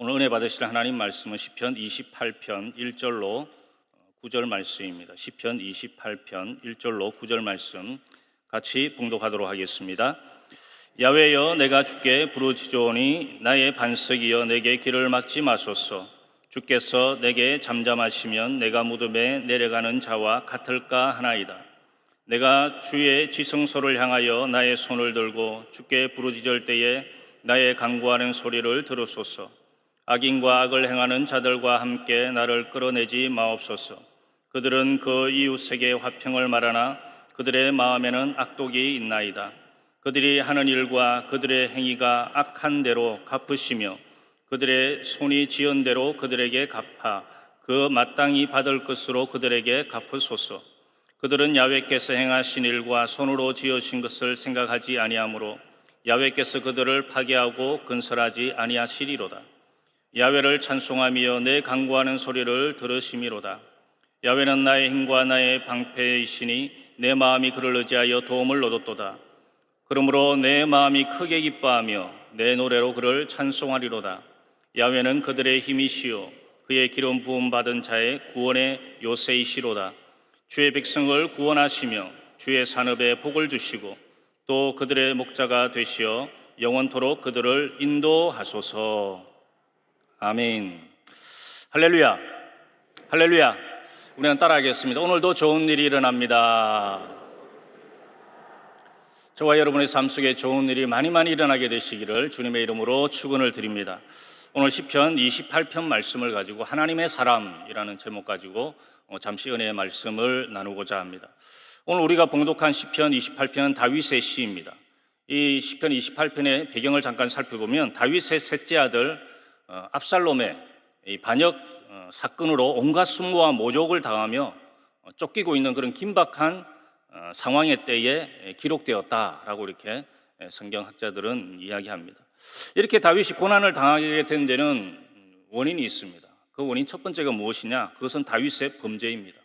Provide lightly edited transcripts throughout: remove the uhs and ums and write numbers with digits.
오늘 은혜 받으실 하나님 말씀은 시편 28편 1절로 9절 말씀입니다. 시편 28편 1절로 9절 말씀 같이 봉독하도록 하겠습니다. 야훼여, 내가 주께 부르짖으오니 나의 반석이여, 내게 길을 막지 마소서. 주께서 내게 잠잠하시면 내가 무덤에 내려가는 자와 같을까 하나이다. 내가 주의 지성소를 향하여 나의 손을 들고 주께 부르짖을 때에 나의 간구하는 소리를 들으소서. 악인과 악을 행하는 자들과 함께 나를 끌어내지 마옵소서. 그들은 그 이웃에게 화평을 말하나 그들의 마음에는 악독이 있나이다. 그들이 하는 일과 그들의 행위가 악한 대로 갚으시며 그들의 손이 지은 대로 그들에게 갚아 그 마땅히 받을 것으로 그들에게 갚으소서. 그들은 야훼께서 행하신 일과 손으로 지으신 것을 생각하지 아니하므로 야훼께서 그들을 파괴하고 건설하지 아니하시리로다. 야훼를 찬송하며 내 간구하는 소리를 들으심이로다. 야훼는 나의 힘과 나의 방패이시니 내 마음이 그를 의지하여 도움을 얻었도다. 그러므로 내 마음이 크게 기뻐하며 내 노래로 그를 찬송하리로다. 야훼는 그들의 힘이시요 그의 기름 부음 받은 자의 구원의 요새이시로다. 주의 백성을 구원하시며 주의 산업에 복을 주시고 또 그들의 목자가 되시어 영원토록 그들을 인도하소서. 아멘. 할렐루야. 할렐루야. 우리는 따라하겠습니다. 오늘도 좋은 일이 일어납니다. 저와 여러분의 삶 속에 좋은 일이 많이 일어나게 되시기를 주님의 이름으로 축원을 드립니다. 오늘 시편 28편 말씀을 가지고 하나님의 사람이라는 제목 가지고 잠시 은혜의 말씀을 나누고자 합니다. 오늘 우리가 봉독한 시편 28편은 다윗의 시입니다. 이 시편 28편의 배경을 잠깐 살펴보면 다윗의 셋째 아들 압살롬의 반역 사건으로 온갖 수모와 모욕을 당하며 쫓기고 있는 그런 긴박한 상황의 때에 기록되었다라고 이렇게 성경학자들은 이야기합니다. 이렇게 다윗이 고난을 당하게 된 데는 원인이 있습니다. 그 원인 첫 번째가 무엇이냐? 그것은 다윗의 범죄입니다.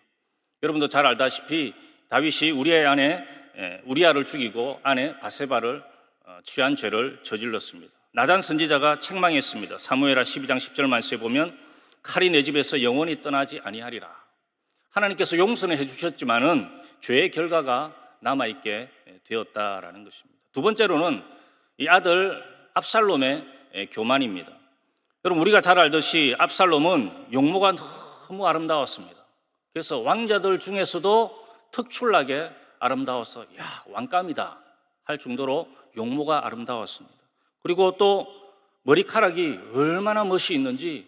여러분도 잘 알다시피 다윗이 우리아를 죽이고 아내 바세바를 취한 죄를 저질렀습니다. 나단 선지자가 책망했습니다. 사무엘하 12장 10절 말씀에 보면 칼이 내 집에서 영원히 떠나지 아니하리라. 하나님께서 용서는 해주셨지만은 죄의 결과가 남아있게 되었다라는 것입니다. 두 번째로는 이 아들 압살롬의 교만입니다. 여러분, 우리가 잘 알듯이 압살롬은 용모가 너무 아름다웠습니다. 그래서 왕자들 중에서도 특출나게 아름다워서 왕감이다 할 정도로 용모가 아름다웠습니다. 그리고 또 머리카락이 얼마나 멋이 있는지,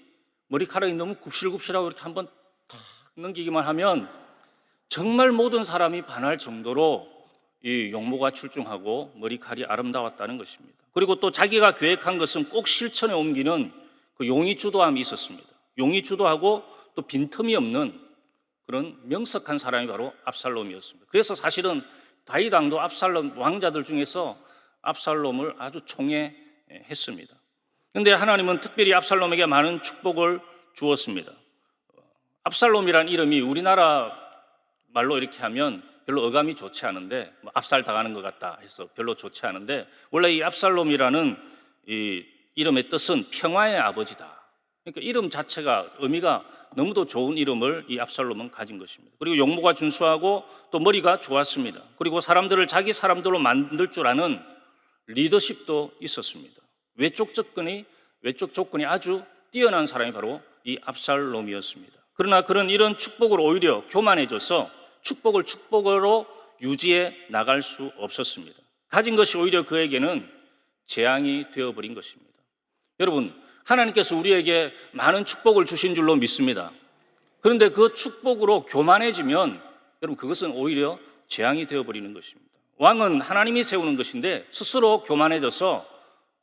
머리카락이 너무 굽실굽실하고 이렇게 한번 탁 넘기기만 하면 정말 모든 사람이 반할 정도로 이 용모가 출중하고 머리칼이 아름다웠다는 것입니다. 그리고 또 자기가 계획한 것은 꼭 실천에 옮기는 그 용의주도함이 있었습니다. 용의주도하고 또 빈틈이 없는 그런 명석한 사람이 바로 압살롬이었습니다. 그래서 사실은 다윗 왕도 압살롬 왕자들 중에서 압살롬을 아주 총애했습니다. 그런데 하나님은 특별히 압살롬에게 많은 축복을 주었습니다. 압살롬이란 이름이 우리나라 말로 이렇게 하면 별로 어감이 좋지 않은데, 압살 당하는 것 같다 해서 별로 좋지 않은데, 원래 이 압살롬이라는 이 이름의 뜻은 평화의 아버지다. 그러니까 이름 자체가 의미가 너무도 좋은 이름을 이 압살롬은 가진 것입니다. 그리고 용모가 준수하고 또 머리가 좋았습니다. 그리고 사람들을 자기 사람들로 만들 줄 아는 리더십도 있었습니다. 외적 조건이 아주 뛰어난 사람이 바로 이 압살롬이었습니다. 그러나 그런 이런 축복을 오히려 교만해져서 축복을 축복으로 유지해 나갈 수 없었습니다. 가진 것이 오히려 그에게는 재앙이 되어버린 것입니다. 여러분, 하나님께서 우리에게 많은 축복을 주신 줄로 믿습니다. 그런데 그 축복으로 교만해지면 여러분, 그것은 오히려 재앙이 되어버리는 것입니다. 왕은 하나님이 세우는 것인데 스스로 교만해져서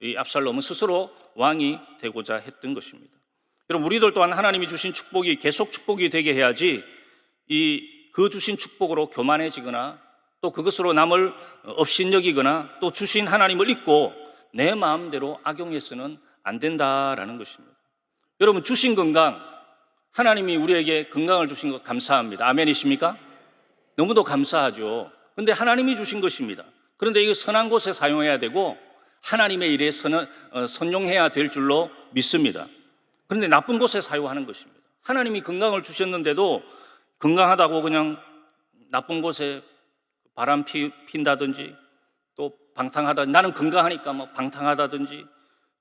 이 압살롬은 스스로 왕이 되고자 했던 것입니다. 여러분, 우리들 또한 하나님이 주신 축복이 계속 축복이 되게 해야지 그 주신 축복으로 교만해지거나 또 그것으로 남을 업신여기거나 또 주신 하나님을 잊고 내 마음대로 악용해서는 안 된다라는 것입니다. 여러분, 주신 건강, 하나님이 우리에게 건강을 주신 것 감사합니다. 아멘이십니까? 너무도 감사하죠. 그런데 하나님이 주신 것입니다. 그런데 이거 선한 곳에 사용해야 되고 하나님의 일에 선용해야 될 줄로 믿습니다. 그런데 나쁜 곳에 사용하는 것입니다. 하나님이 건강을 주셨는데도 건강하다고 그냥 나쁜 곳에 바람 핀다든지, 또 방탕하다, 나는 건강하니까 뭐 방탕하다든지,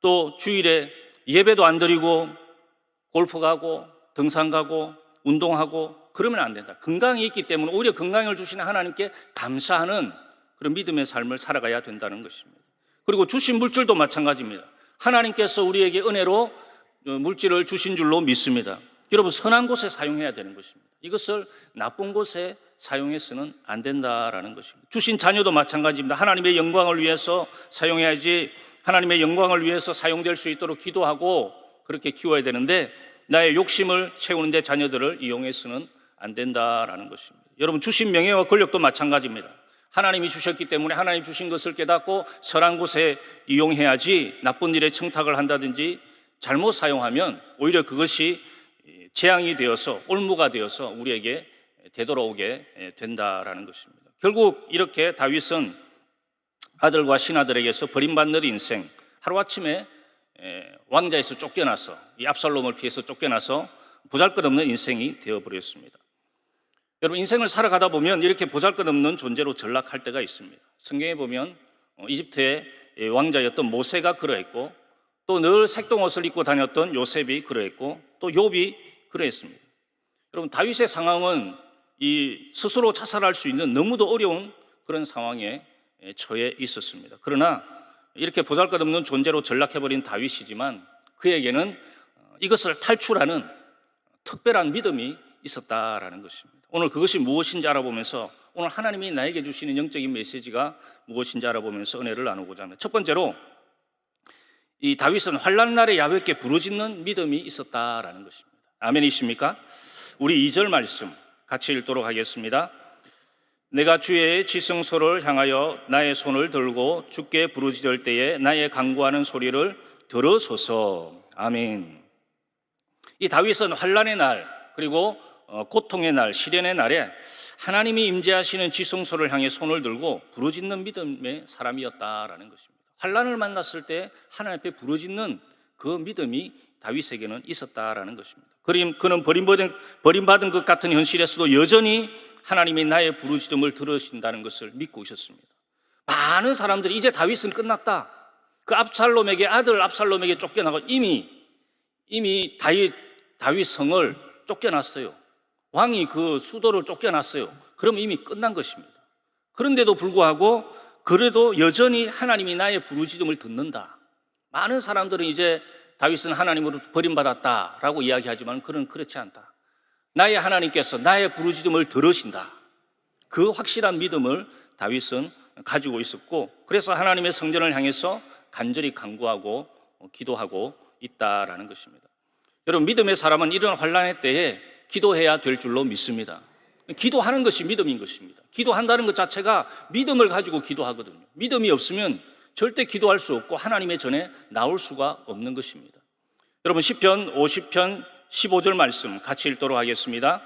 또 주일에 예배도 안 드리고 골프 가고 등산 가고 운동하고 그러면 안 된다. 건강이 있기 때문에 오히려 건강을 주시는 하나님께 감사하는 그런 믿음의 삶을 살아가야 된다는 것입니다. 그리고 주신 물질도 마찬가지입니다. 하나님께서 우리에게 은혜로 물질을 주신 줄로 믿습니다. 여러분, 선한 곳에 사용해야 되는 것입니다. 이것을 나쁜 곳에 사용해서는 안 된다라는 것입니다. 주신 자녀도 마찬가지입니다. 하나님의 영광을 위해서 사용해야지, 하나님의 영광을 위해서 사용될 수 있도록 기도하고 그렇게 키워야 되는데, 나의 욕심을 채우는데 자녀들을 이용해서는 안 된다라는 것입니다. 여러분, 주신 명예와 권력도 마찬가지입니다. 하나님이 주셨기 때문에 하나님 주신 것을 깨닫고 선한 곳에 이용해야지, 나쁜 일에 청탁을 한다든지 잘못 사용하면 오히려 그것이 재앙이 되어서, 올무가 되어서 우리에게 되돌아오게 된다라는 것입니다. 결국 이렇게 다윗은 아들과 신하들에게서 버림받는 인생, 하루아침에 왕자에서 쫓겨나서, 이 압살롬을 피해서 쫓겨나서 보잘것없는 인생이 되어버렸습니다. 여러분, 인생을 살아가다 보면 이렇게 보잘것없는 존재로 전락할 때가 있습니다. 성경에 보면 이집트의 왕자였던 모세가 그러했고, 또 늘 색동옷을 입고 다녔던 요셉이 그러했고, 또 욥이 그러했습니다. 여러분, 다윗의 상황은 이 스스로 자살할 수 있는 너무도 어려운 그런 상황에 처해 있었습니다. 그러나 이렇게 보잘것없는 존재로 전락해버린 다윗이지만 그에게는 이것을 탈출하는 특별한 믿음이 있었다라는 것입니다. 오늘 그것이 무엇인지 알아보면서, 오늘 하나님이 나에게 주시는 영적인 메시지가 무엇인지 알아보면서 은혜를 나누고자 합니다. 첫 번째로, 이 다윗은 환난 날에 야훼께 부르짖는 믿음이 있었다라는 것입니다. 아멘이십니까? 우리 2절 말씀 같이 읽도록 하겠습니다. 내가 주의 지성소를 향하여 나의 손을 들고 주께 부르짖을 때에 나의 간구하는 소리를 들으소서. 아멘. 이 다윗은 환난의 날, 그리고 고통의 날, 시련의 날에 하나님이 임재하시는 지성소를 향해 손을 들고 부르짖는 믿음의 사람이었다라는 것입니다. 환난을 만났을 때 하나님 앞에 부르짖는 그 믿음이 다윗에게는 있었다라는 것입니다. 그는 버림받은 것 같은 현실에서도 여전히 하나님이 나의 부르짖음을 들으신다는 것을 믿고 있었습니다. 많은 사람들이 이제 다윗은 끝났다, 그 아들 압살롬에게 쫓겨나고 이미 다윗 성을 쫓겨났어요. 왕이 그 수도를 쫓겨났어요. 그럼 이미 끝난 것입니다. 그런데도 불구하고 그래도 여전히 하나님이 나의 부르짖음을 듣는다. 많은 사람들은 이제 다윗은 하나님으로 버림받았다라고 이야기하지만 그는 그렇지 않다. 나의 하나님께서 나의 부르짖음을 들으신다. 그 확실한 믿음을 다윗은 가지고 있었고, 그래서 하나님의 성전을 향해서 간절히 간구하고 기도하고 있다라는 것입니다. 여러분, 믿음의 사람은 이런 환난의 때에 기도해야 될 줄로 믿습니다. 기도하는 것이 믿음인 것입니다. 기도한다는 것 자체가 믿음을 가지고 기도하거든요. 믿음이 없으면 절대 기도할 수 없고 하나님의 전에 나올 수가 없는 것입니다. 여러분, 시편 50편 15절 말씀 같이 읽도록 하겠습니다.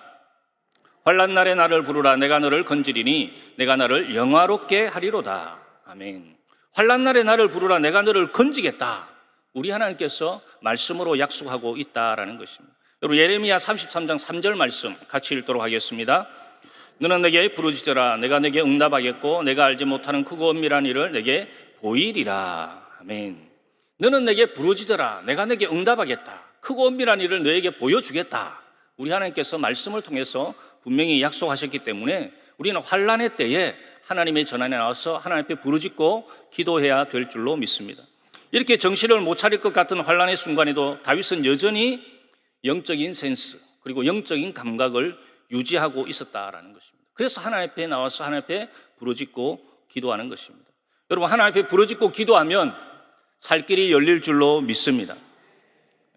환난 날에 나를 부르라. 내가 너를 건지리니 내가 나를 영화롭게 하리로다. 아멘. 환난 날에 나를 부르라. 내가 너를 건지겠다. 우리 하나님께서 말씀으로 약속하고 있다라는 것입니다. 여러분, 예레미야 33장 3절 말씀 같이 읽도록 하겠습니다. 너는 내게 부르짖으라. 내가 내게 응답하겠고 내가 알지 못하는 크고 엄밀한 일을 내게 보이리라. 아멘. 너는 내게 부르짖으라. 내가 내게 응답하겠다. 크고 엄밀한 일을 너에게 보여주겠다. 우리 하나님께서 말씀을 통해서 분명히 약속하셨기 때문에 우리는 환난의 때에 하나님의 전환에 나와서 하나님 앞에 부르짖고 기도해야 될 줄로 믿습니다. 이렇게 정신을 못 차릴 것 같은 환난의 순간에도 다윗은 여전히 영적인 센스, 그리고 영적인 감각을 유지하고 있었다라는 것입니다. 그래서 하나님 앞에 나와서 하나님 앞에 부르짖고 기도하는 것입니다. 여러분, 하나님 앞에 부르짖고 기도하면 살 길이 열릴 줄로 믿습니다.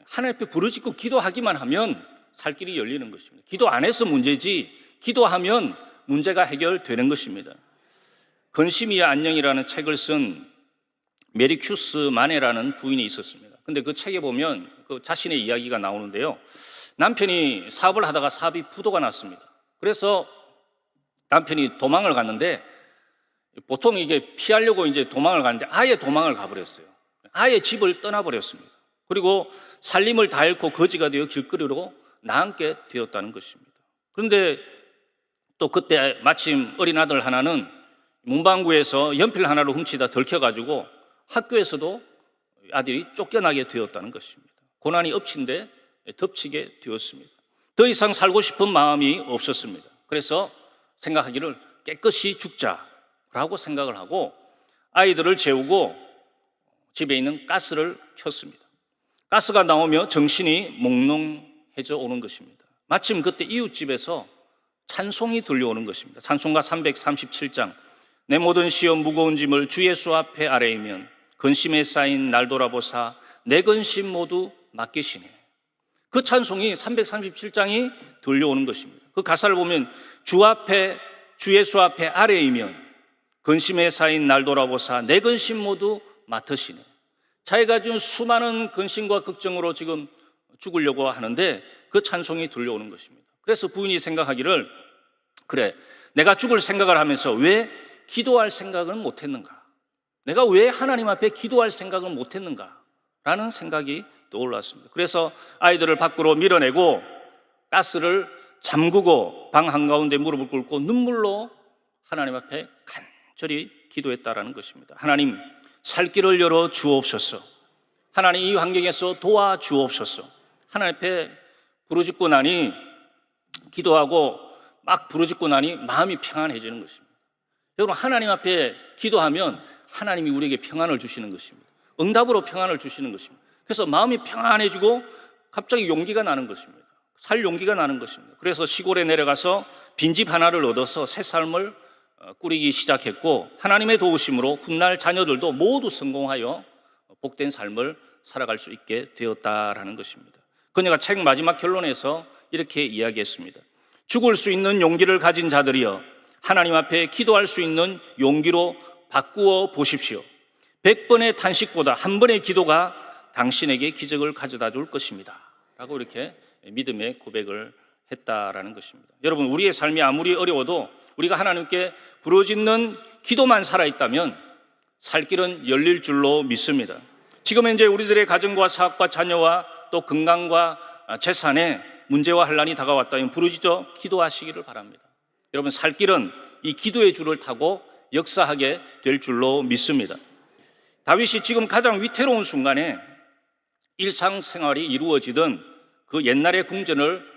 하나님 앞에 부르짖고 기도하기만 하면 살 길이 열리는 것입니다. 기도 안 해서 문제지, 기도하면 문제가 해결되는 것입니다. 건심이야 안녕이라는 책을 쓴 메리큐스 마네라는 부인이 있었습니다. 근데 그 책에 보면 그 자신의 이야기가 나오는데요. 남편이 사업을 하다가 사업이 부도가 났습니다. 그래서 남편이 도망을 갔는데, 보통 이게 피하려고 이제 도망을 가는데 아예 도망을 가버렸어요. 아예 집을 떠나버렸습니다. 그리고 살림을 다 잃고 거지가 되어 길거리로 나앉게 되었다는 것입니다. 그런데 또 그때 마침 어린 아들 하나는 문방구에서 연필 하나를 훔치다 들켜가지고 학교에서도 아들이 쫓겨나게 되었다는 것입니다. 고난이 엎친데 덮치게 되었습니다. 더 이상 살고 싶은 마음이 없었습니다. 그래서 생각하기를 깨끗이 죽자라고 생각을 하고 아이들을 재우고 집에 있는 가스를 켰습니다. 가스가 나오며 정신이 몽롱해져 오는 것입니다. 마침 그때 이웃집에서 찬송이 들려오는 것입니다. 찬송가 337장 내 모든 시험 무거운 짐을 주 예수 앞에 아뢰이면 근심에 쌓인 날 돌아보사 내 근심 모두 맡기시네. 그 찬송이 337장이 들려오는 것입니다. 그 가사를 보면 주 예수 앞에 아뢰이면 근심에 쌓인 날 돌아보사 내 근심 모두 맡으시네. 자기가 지금 수많은 근심과 걱정으로 지금 죽으려고 하는데 그 찬송이 들려오는 것입니다. 그래서 부인이 생각하기를 그래, 내가 죽을 생각을 하면서 왜 기도할 생각은 못했는가? 내가 왜 하나님 앞에 기도할 생각을 못했는가? 라는 생각이 떠올랐습니다. 그래서 아이들을 밖으로 밀어내고 가스를 잠그고 방 한가운데 무릎을 꿇고 눈물로 하나님 앞에 간절히 기도했다라는 것입니다. 하나님, 살 길을 열어 주옵소서. 하나님, 이 환경에서 도와주옵소서. 하나님 앞에 부르짖고 나니 기도하고 막 부르짖고 나니 마음이 평안해지는 것입니다. 여러분, 하나님 앞에 기도하면 하나님이 우리에게 평안을 주시는 것입니다. 응답으로 평안을 주시는 것입니다. 그래서 마음이 평안해지고 갑자기 용기가 나는 것입니다. 살 용기가 나는 것입니다. 그래서 시골에 내려가서 빈집 하나를 얻어서 새 삶을 꾸리기 시작했고 하나님의 도우심으로 훗날 자녀들도 모두 성공하여 복된 삶을 살아갈 수 있게 되었다라는 것입니다. 그녀가 책 마지막 결론에서 이렇게 이야기했습니다. 죽을 수 있는 용기를 가진 자들이여 하나님 앞에 기도할 수 있는 용기로 바꾸어 보십시오. 100번의 탄식보다 한 번의 기도가 당신에게 기적을 가져다 줄 것입니다. 라고 이렇게 믿음의 고백을 했다라는 것입니다. 여러분, 우리의 삶이 아무리 어려워도 우리가 하나님께 부르짖는 기도만 살아있다면 살 길은 열릴 줄로 믿습니다. 지금 현재 우리들의 가정과 사업과 자녀와 또 건강과 재산에 문제와 환란이 다가왔다면 부르짖어 기도하시기를 바랍니다. 여러분, 살 길은 이 기도의 줄을 타고 역사하게 될 줄로 믿습니다. 다윗이 지금 가장 위태로운 순간에 일상생활이 이루어지던 그 옛날의 궁전을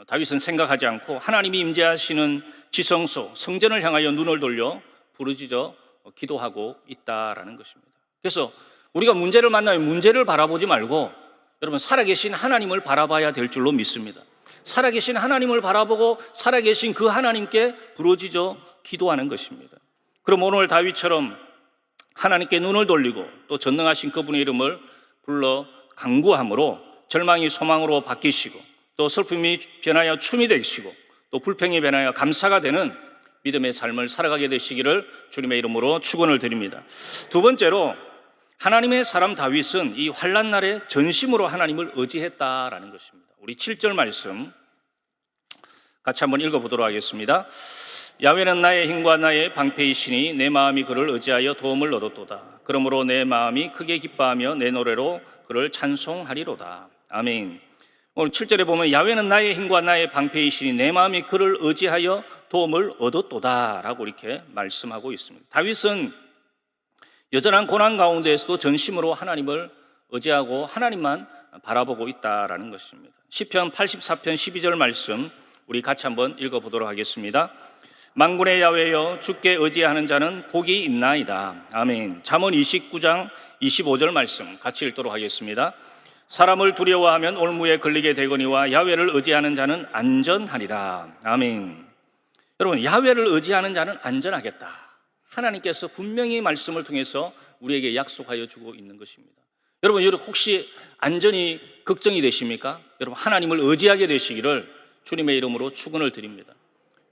다윗은 생각하지 않고 하나님이 임재하시는 지성소, 성전을 향하여 눈을 돌려 부르짖어 기도하고 있다라는 것입니다. 그래서 우리가 문제를 만나면 문제를 바라보지 말고 여러분, 살아계신 하나님을 바라봐야 될 줄로 믿습니다. 살아계신 하나님을 바라보고 살아계신 그 하나님께 부르짖어 기도하는 것입니다. 그럼 오늘 다윗처럼 하나님께 눈을 돌리고 또 전능하신 그분의 이름을 불러 간구함으로 절망이 소망으로 바뀌시고 또 슬픔이 변하여 춤이 되시고 또 불평이 변하여 감사가 되는 믿음의 삶을 살아가게 되시기를 주님의 이름으로 축원을 드립니다. 두 번째로 하나님의 사람 다윗은 이 환난 날에 전심으로 하나님을 의지했다라는 것입니다. 우리 7절 말씀 같이 한번 읽어보도록 하겠습니다. 야훼는 나의 힘과 나의 방패이시니 내 마음이 그를 의지하여 도움을 얻었도다. 그러므로 내 마음이 크게 기뻐하며 내 노래로 그를 찬송하리로다. 아멘. 오늘 7절에 보면 야훼는 나의 힘과 나의 방패이시니 내 마음이 그를 의지하여 도움을 얻었도다 라고 이렇게 말씀하고 있습니다. 다윗은 여전한 고난 가운데에서도 전심으로 하나님을 의지하고 하나님만 바라보고 있다라는 것입니다. 시편 84편 12절 말씀 우리 같이 한번 읽어보도록 하겠습니다. 만군의 야훼여 주께 의지하는 자는 복이 있나이다. 아멘. 잠언 29장 25절 말씀 같이 읽도록 하겠습니다. 사람을 두려워하면 올무에 걸리게 되거니와 야훼를 의지하는 자는 안전하리라. 아멘. 여러분, 야훼를 의지하는 자는 안전하겠다. 하나님께서 분명히 말씀을 통해서 우리에게 약속하여 주고 있는 것입니다. 여러분 혹시 안전이 걱정이 되십니까? 여러분, 하나님을 의지하게 되시기를 주님의 이름으로 축원을 드립니다.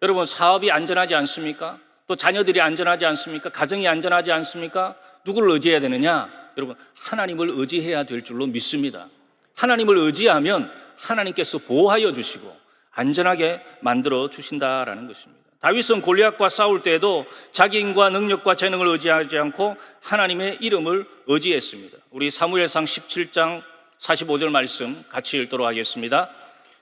여러분, 사업이 안전하지 않습니까? 또 자녀들이 안전하지 않습니까? 가정이 안전하지 않습니까? 누구를 의지해야 되느냐? 여러분, 하나님을 의지해야 될 줄로 믿습니다. 하나님을 의지하면 하나님께서 보호하여 주시고 안전하게 만들어 주신다라는 것입니다. 다윗은 골리앗과 싸울 때에도 자기 힘과 능력과 재능을 의지하지 않고 하나님의 이름을 의지했습니다. 우리 사무엘상 17장 45절 말씀 같이 읽도록 하겠습니다.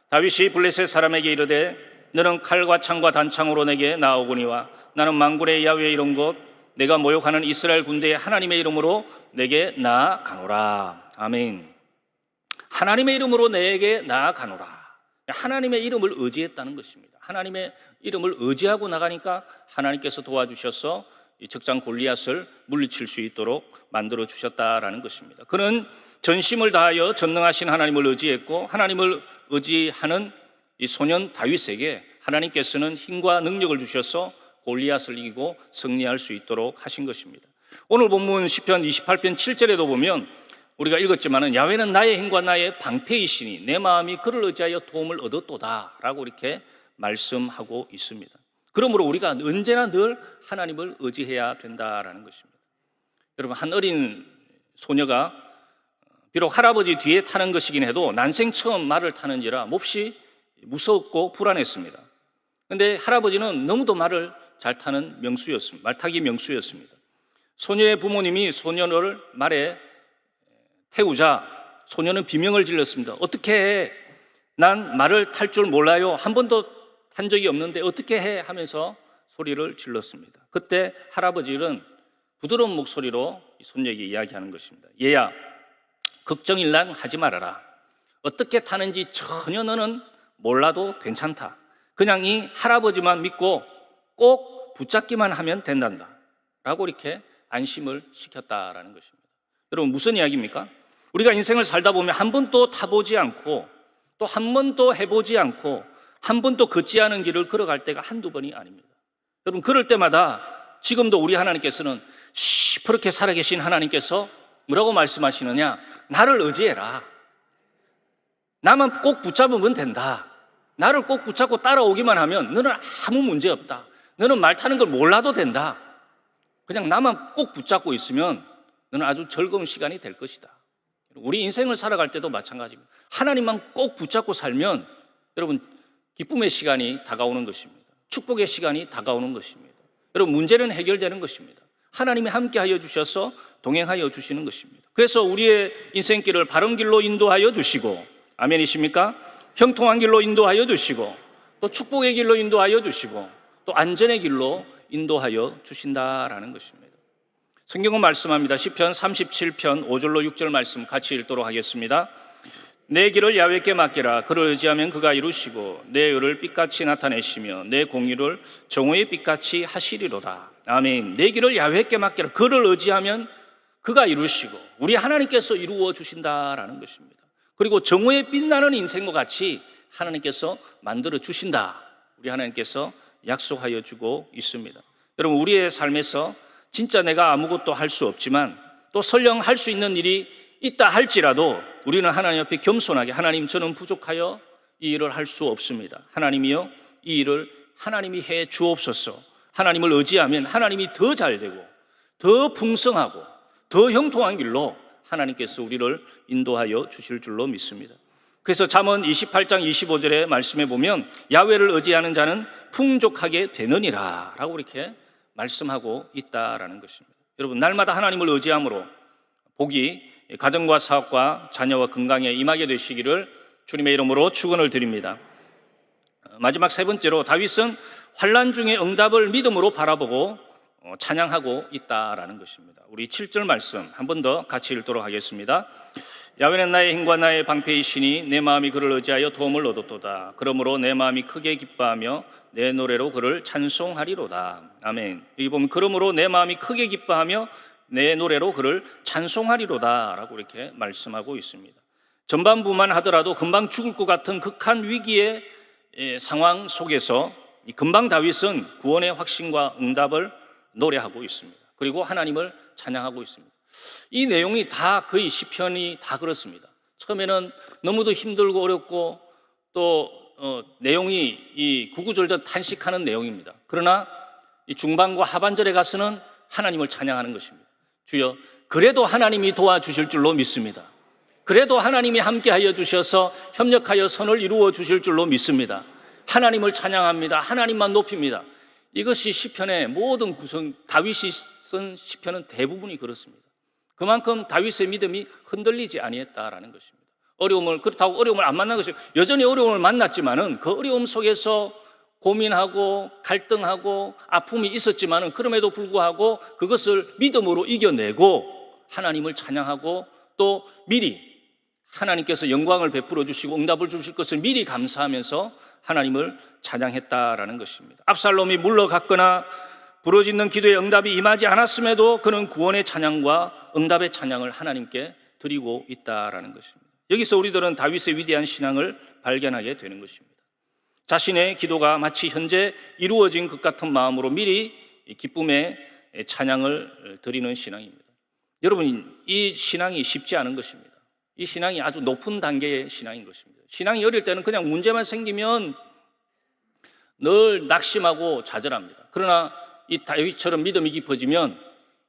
다윗이 블레셋 사람에게 이르되 너는 칼과 창과 단창으로 내게 나아오거니와 나는 만군의 야훼의 이른 곳 내가 모욕하는 이스라엘 군대의 하나님의 이름으로 내게 나아가노라. 아멘. 하나님의 이름으로 내게 나아가노라. 하나님의 이름을 의지했다는 것입니다. 하나님의 이름을 의지하고 나가니까 하나님께서 도와주셔서 이 적장 골리앗을 물리칠 수 있도록 만들어 주셨다라는 것입니다. 그는 전심을 다하여 전능하신 하나님을 의지했고 하나님을 의지하는 이 소년 다윗에게 하나님께서는 힘과 능력을 주셔서 골리앗을 이기고 승리할 수 있도록 하신 것입니다. 오늘 본문 시편 28편 7절에도 보면 우리가 읽었지만은 야훼는 나의 힘과 나의 방패이시니 내 마음이 그를 의지하여 도움을 얻었도다 라고 이렇게 말씀하고 있습니다. 그러므로 우리가 언제나 늘 하나님을 의지해야 된다라는 것입니다. 여러분, 한 어린 소녀가 비록 할아버지 뒤에 타는 것이긴 해도 난생 처음 말을 타는지라 몹시 무섭고 불안했습니다. 그런데 할아버지는 너무도 말을 잘 타는 명수였습니다. 말타기 명수였습니다. 소녀의 부모님이 소녀를 말에 태우자 소녀는 비명을 질렀습니다. 어떻게 해? 난 말을 탈 줄 몰라요. 한 번도 탄 적이 없는데 어떻게 해? 하면서 소리를 질렀습니다. 그때 할아버지는 부드러운 목소리로 손녀에게 이야기하는 것입니다. 얘야, 걱정일랑 하지 말아라. 어떻게 타는지 전혀 너는 몰라도 괜찮다. 그냥 이 할아버지만 믿고 꼭 붙잡기만 하면 된단다 라고 이렇게 안심을 시켰다라는 것입니다. 여러분, 무슨 이야기입니까? 우리가 인생을 살다 보면 한 번도 타보지 않고 또 한 번도 해보지 않고 한 번도 걷지 않은 길을 걸어갈 때가 한두 번이 아닙니다. 여러분, 그럴 때마다 지금도 우리 하나님께서는 시퍼렇게 살아계신 하나님께서 뭐라고 말씀하시느냐? 나를 의지해라. 나만 꼭 붙잡으면 된다. 나를 꼭 붙잡고 따라오기만 하면 너는 아무 문제 없다. 너는 말 타는 걸 몰라도 된다. 그냥 나만 꼭 붙잡고 있으면 너는 아주 즐거운 시간이 될 것이다. 우리 인생을 살아갈 때도 마찬가지입니다. 하나님만 꼭 붙잡고 살면 여러분 기쁨의 시간이 다가오는 것입니다. 축복의 시간이 다가오는 것입니다. 여러분, 문제는 해결되는 것입니다. 하나님이 함께하여 주셔서 동행하여 주시는 것입니다. 그래서 우리의 인생길을 바른 길로 인도하여 주시고, 아멘이십니까? 형통한 길로 인도하여 주시고, 또 축복의 길로 인도하여 주시고, 또 안전의 길로 인도하여 주신다라는 것입니다. 성경은 말씀합니다. 시편 37편 5절로 6절 말씀 같이 읽도록 하겠습니다. 내 길을 야훼께 맡기라. 그를 의지하면 그가 이루시고 내 의를 빛같이 나타내시며 내 공의를 정오의 빛같이 하시리로다. 아멘. 내 길을 야훼께 맡기라. 그를 의지하면 그가 이루시고 우리 하나님께서 이루어 주신다라는 것입니다. 그리고 정오의 빛나는 인생과 같이 하나님께서 만들어 주신다. 우리 하나님께서 약속하여 주고 있습니다. 여러분, 우리의 삶에서 진짜 내가 아무것도 할 수 없지만 또 설령 할 수 있는 일이 있다 할지라도 우리는 하나님 앞에 겸손하게 하나님, 저는 부족하여 이 일을 할 수 없습니다. 하나님이여, 이 일을 하나님이 해 주옵소서. 하나님을 의지하면 하나님이 더 잘되고 더 풍성하고 더 형통한 길로 하나님께서 우리를 인도하여 주실 줄로 믿습니다. 그래서 잠언 28장 25절의 말씀에 보면 야훼를 의지하는 자는 풍족하게 되느니라 라고 이렇게 말씀하고 있다라는 것입니다. 여러분, 날마다 하나님을 의지함으로 복이 가정과 사업과 자녀와 건강에 임하게 되시기를 주님의 이름으로 축원을 드립니다. 마지막 세 번째로 다윗은 환난 중에 응답을 믿음으로 바라보고 찬양하고 있다라는 것입니다. 우리 7절 말씀 한 번 더 같이 읽도록 하겠습니다. 야훼는 나의 힘과 나의 방패이시니 내 마음이 그를 의지하여 도움을 얻었도다. 그러므로 내 마음이 크게 기뻐하며 내 노래로 그를 찬송하리로다. 아멘. 여기 보면 그러므로 내 마음이 크게 기뻐하며 내 노래로 그를 찬송하리로다 라고 이렇게 말씀하고 있습니다. 전반부만 하더라도 금방 죽을 것 같은 극한 위기의 상황 속에서 금방 다윗은 구원의 확신과 응답을 노래하고 있습니다. 그리고 하나님을 찬양하고 있습니다. 이 내용이 다 거의 시편이 다 그렇습니다. 처음에는 너무도 힘들고 어렵고 또 내용이 이 구구절절 탄식하는 내용입니다. 그러나 이 중반과 하반절에 가서는 하나님을 찬양하는 것입니다. 주여, 그래도 하나님이 도와주실 줄로 믿습니다. 그래도 하나님이 함께하여 주셔서 협력하여 선을 이루어 주실 줄로 믿습니다. 하나님을 찬양합니다. 하나님만 높입니다. 이것이 시편의 모든 구성, 다윗이 쓴 시편은 대부분이 그렇습니다. 그만큼 다윗의 믿음이 흔들리지 아니했다라는 것입니다. 그렇다고 어려움을 안 만난 것이 여전히 어려움을 만났지만은 그 어려움 속에서 고민하고 갈등하고 아픔이 있었지만은 그럼에도 불구하고 그것을 믿음으로 이겨내고 하나님을 찬양하고 또 미리 하나님께서 영광을 베풀어 주시고 응답을 주실 것을 미리 감사하면서 하나님을 찬양했다라는 것입니다. 압살롬이 물러갔거나 부르짖는 기도에 응답이 임하지 않았음에도 그는 구원의 찬양과 응답의 찬양을 하나님께 드리고 있다라는 것입니다. 여기서 우리들은 다윗의 위대한 신앙을 발견하게 되는 것입니다. 자신의 기도가 마치 현재 이루어진 것 같은 마음으로 미리 기쁨의 찬양을 드리는 신앙입니다. 여러분, 이 신앙이 쉽지 않은 것입니다. 이 신앙이 아주 높은 단계의 신앙인 것입니다. 신앙이 어릴 때는 그냥 문제만 생기면 늘 낙심하고 좌절합니다. 그러나 이 다윗처럼 믿음이 깊어지면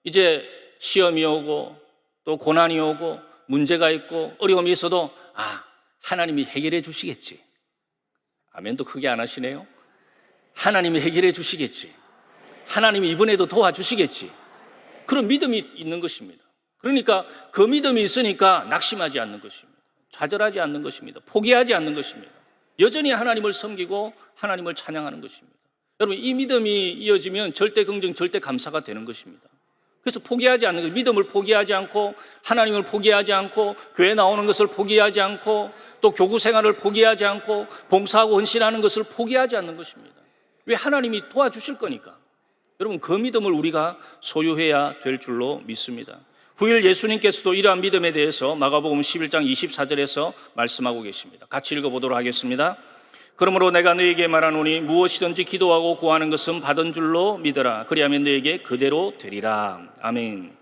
이제 시험이 오고 또 고난이 오고 문제가 있고 어려움이 있어도 하나님이 해결해 주시겠지. 아멘도 크게 안 하시네요. 하나님이 해결해 주시겠지. 하나님이 이번에도 도와주시겠지. 그런 믿음이 있는 것입니다. 그러니까 그 믿음이 있으니까 낙심하지 않는 것입니다. 좌절하지 않는 것입니다. 포기하지 않는 것입니다. 여전히 하나님을 섬기고 하나님을 찬양하는 것입니다. 여러분, 이 믿음이 이어지면 절대 긍정, 절대 감사가 되는 것입니다. 그래서 포기하지 않는 것, 믿음을 포기하지 않고 하나님을 포기하지 않고 교회 나오는 것을 포기하지 않고 또 교구 생활을 포기하지 않고 봉사하고 헌신하는 것을 포기하지 않는 것입니다. 왜? 하나님이 도와주실 거니까. 여러분, 그 믿음을 우리가 소유해야 될 줄로 믿습니다. 후일 예수님께서도 이러한 믿음에 대해서 마가복음 11장 24절에서 말씀하고 계십니다. 같이 읽어보도록 하겠습니다. 그러므로 내가 너에게 말하노니 무엇이든지 기도하고 구하는 것은 받은 줄로 믿어라. 그리하면 너에게 그대로 되리라. 아멘.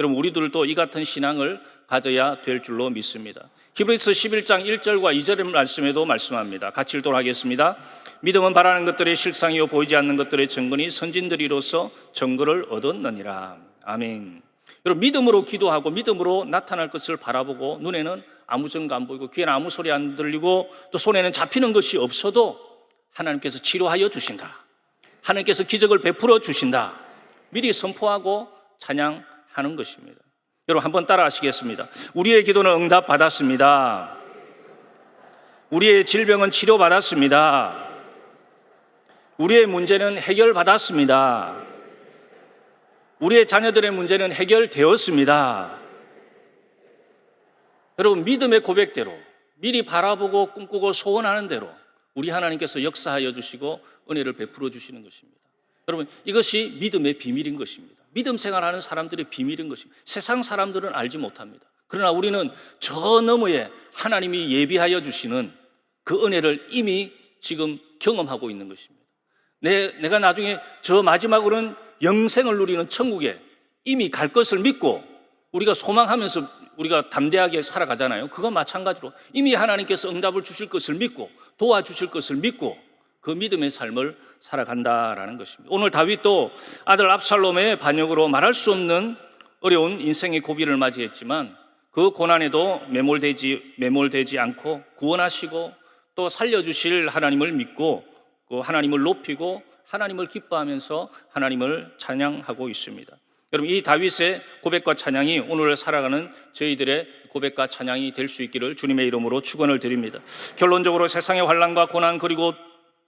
여러분, 우리들도 이 같은 신앙을 가져야 될 줄로 믿습니다. 히브리서 11장 1절과 2절의 말씀에도 말씀합니다. 같이 읽도록 하겠습니다. 믿음은 바라는 것들의 실상이요 보이지 않는 것들의 증거니 선진들이로서 증거를 얻었느니라. 아멘. 여러분, 믿음으로 기도하고 믿음으로 나타날 것을 바라보고 눈에는 아무 증거 안 보이고 귀에는 아무 소리 안 들리고 또 손에는 잡히는 것이 없어도 하나님께서 치료하여 주신다. 하나님께서 기적을 베풀어 주신다. 미리 선포하고 찬양하는 것입니다. 여러분, 한번 따라 하시겠습니다. 우리의 기도는 응답 받았습니다. 우리의 질병은 치료 받았습니다. 우리의 문제는 해결 받았습니다. 우리의 자녀들의 문제는 해결되었습니다. 여러분, 믿음의 고백대로 미리 바라보고 꿈꾸고 소원하는 대로 우리 하나님께서 역사하여 주시고 은혜를 베풀어 주시는 것입니다. 여러분, 이것이 믿음의 비밀인 것입니다. 믿음 생활하는 사람들의 비밀인 것입니다. 세상 사람들은 알지 못합니다. 그러나 우리는 저 너머에 하나님이 예비하여 주시는 그 은혜를 이미 지금 경험하고 있는 것입니다. 내가 나중에 저 마지막으로는 영생을 누리는 천국에 이미 갈 것을 믿고 우리가 소망하면서 우리가 담대하게 살아가잖아요. 그거 마찬가지로 이미 하나님께서 응답을 주실 것을 믿고 도와주실 것을 믿고 그 믿음의 삶을 살아간다라는 것입니다. 오늘 다윗도 아들 압살롬의 반역으로 말할 수 없는 어려운 인생의 고비를 맞이했지만 그 고난에도 매몰되지 않고 구원하시고 또 살려주실 하나님을 믿고 그 하나님을 높이고 하나님을 기뻐하면서 하나님을 찬양하고 있습니다. 여러분, 이 다윗의 고백과 찬양이 오늘 살아가는 저희들의 고백과 찬양이 될 수 있기를 주님의 이름으로 축원을 드립니다. 결론적으로 세상의 환난과 고난 그리고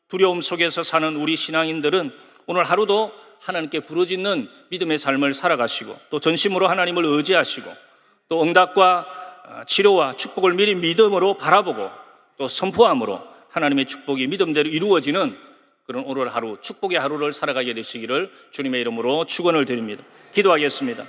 두려움 속에서 사는 우리 신앙인들은 오늘 하루도 하나님께 부르짖는 믿음의 삶을 살아가시고 또 전심으로 하나님을 의지하시고 또 응답과 치료와 축복을 미리 믿음으로 바라보고 또 선포함으로 하나님의 축복이 믿음대로 이루어지는 그런 오늘 하루, 축복의 하루를 살아가게 되시기를 주님의 이름으로 축원을 드립니다. 기도하겠습니다.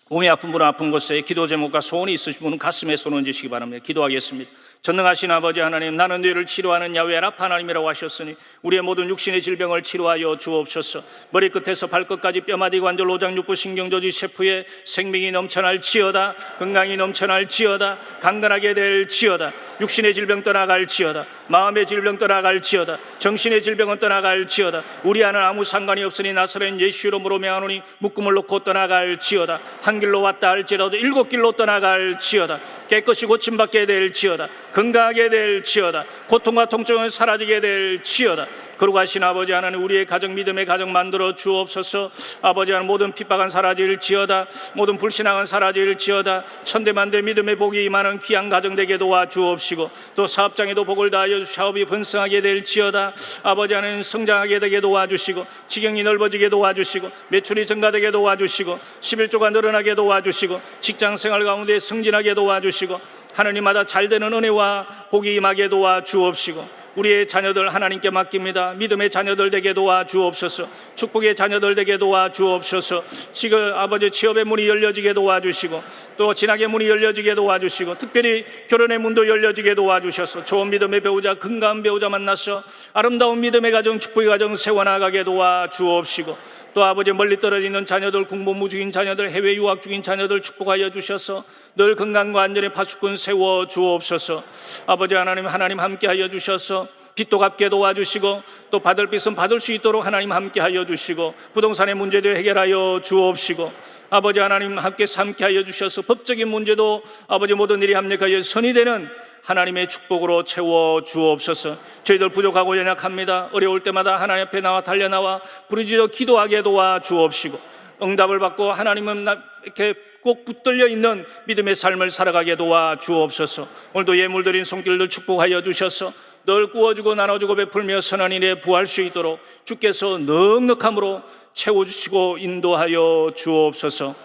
몸이 아픈 분은 아픈 곳에 기도 제목과 소원이 있으신 분은 가슴에 손 얹으시기 바랍니다. 기도하겠습니다. 전능하신 아버지 하나님, 나는 너희를 치료하는 야훼 라파 하나님이라고 하셨으니 우리의 모든 육신의 질병을 치료하여 주옵소서. 머리끝에서 발끝까지 뼈마디 관절 오장육부 신경조직 세포에 생명이 넘쳐날지어다. 건강이 넘쳐날지어다. 강건하게 될지어다. 육신의 질병 떠나갈지어다. 마음의 질병 떠나갈지어다. 정신의 질병은 떠나갈지어다. 우리 안은 아무 상관이 없으니 나사렛 예수 이름으로 명하노니 묶음을 놓고 떠나갈지어다. 한 한 길로 왔다 할지라도 일곱 길로 떠나갈지어다. 깨끗이 고침받게 될지어다. 건강하게 될지어다. 고통과 통증은 사라지게 될지어다. 거룩하신 아버지 하나님, 우리의 가정, 믿음의 가정 만들어 주옵소서. 아버지 하나님, 모든 핍박은 사라질지어다. 모든 불신앙은 사라질지어다. 천대만대 믿음의 복이 임하는 귀한 가정 되게 도와주옵시고, 또 사업장에도 복을 다하여 사업이 번성하게 될지어다. 아버지 하나님, 성장하게 되게 도와주시고, 지경이 넓어지게 도와주시고, 매출이 증가되게 도와주시고, 11조가 늘어나게 도와주시고, 직장생활 가운데 승진하게 도와주시고, 하나님마다 잘되는 은혜와 복이 임하게 도와주옵시고, 우리의 자녀들 하나님께 맡깁니다. 믿음의 자녀들 되게 도와주옵소서. 축복의 자녀들 되게 도와주옵소서. 지금 아버지 취업의 문이 열려지게 도와주시고, 또 진학의 문이 열려지게 도와주시고, 특별히 결혼의 문도 열려지게 도와주셔서 좋은 믿음의 배우자, 건강한 배우자 만나서 아름다운 믿음의 가정, 축복의 가정 세워나가게 도와주옵시고, 또 아버지 멀리 떨어져 있는 자녀들, 공부무 중인 자녀들, 해외 유학 중인 자녀들 축복하여 주셔서 늘 건강과 안전의 파수꾼 세워 주옵소서. 아버지 하나님, 함께하여 주셔서 빚도 갚게 도와주시고, 또 받을 빚은 받을 수 있도록 하나님 함께하여 주시고, 부동산의 문제도 해결하여 주옵시고, 아버지 하나님 함께하여 주셔서 법적인 문제도 아버지 모든 일이 합력하여 선이 되는 하나님의 축복으로 채워 주옵소서. 저희들 부족하고 연약합니다. 어려울 때마다 하나님 앞에 나와 달려나와 부르짖어 기도하게 도와 주옵시고, 응답을 받고 하나님은 이렇게 꼭 붙들려 있는 믿음의 삶을 살아가게 도와 주옵소서. 오늘도 예물드린 손길들 축복하여 주셔서 늘 구워주고 나눠주고 베풀며 선한 일에 부할 수 있도록 주께서 넉넉함으로 채워주시고 인도하여 주옵소서.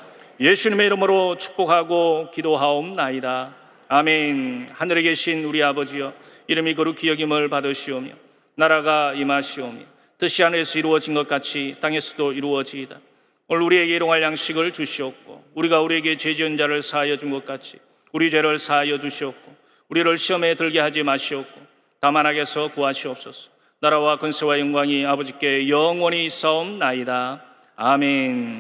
예수님의 이름으로 축복하고 기도하옵나이다. 아멘. 하늘에 계신 우리 아버지여, 이름이 거룩히 여김을 받으시오며 나라가 임하시오며 뜻이 하늘에서 이루어진 것 같이 땅에서도 이루어지이다. 오늘 우리에게 일용할 양식을 주시옵고, 우리가 우리에게 죄 지은 자를 사하여 준 것 같이 우리 죄를 사하여 주시옵고, 우리를 시험에 들게 하지 마시옵고 다만 악에서 구하시옵소서. 나라와 권세와 영광이 아버지께 영원히 있사옵나이다. 아멘.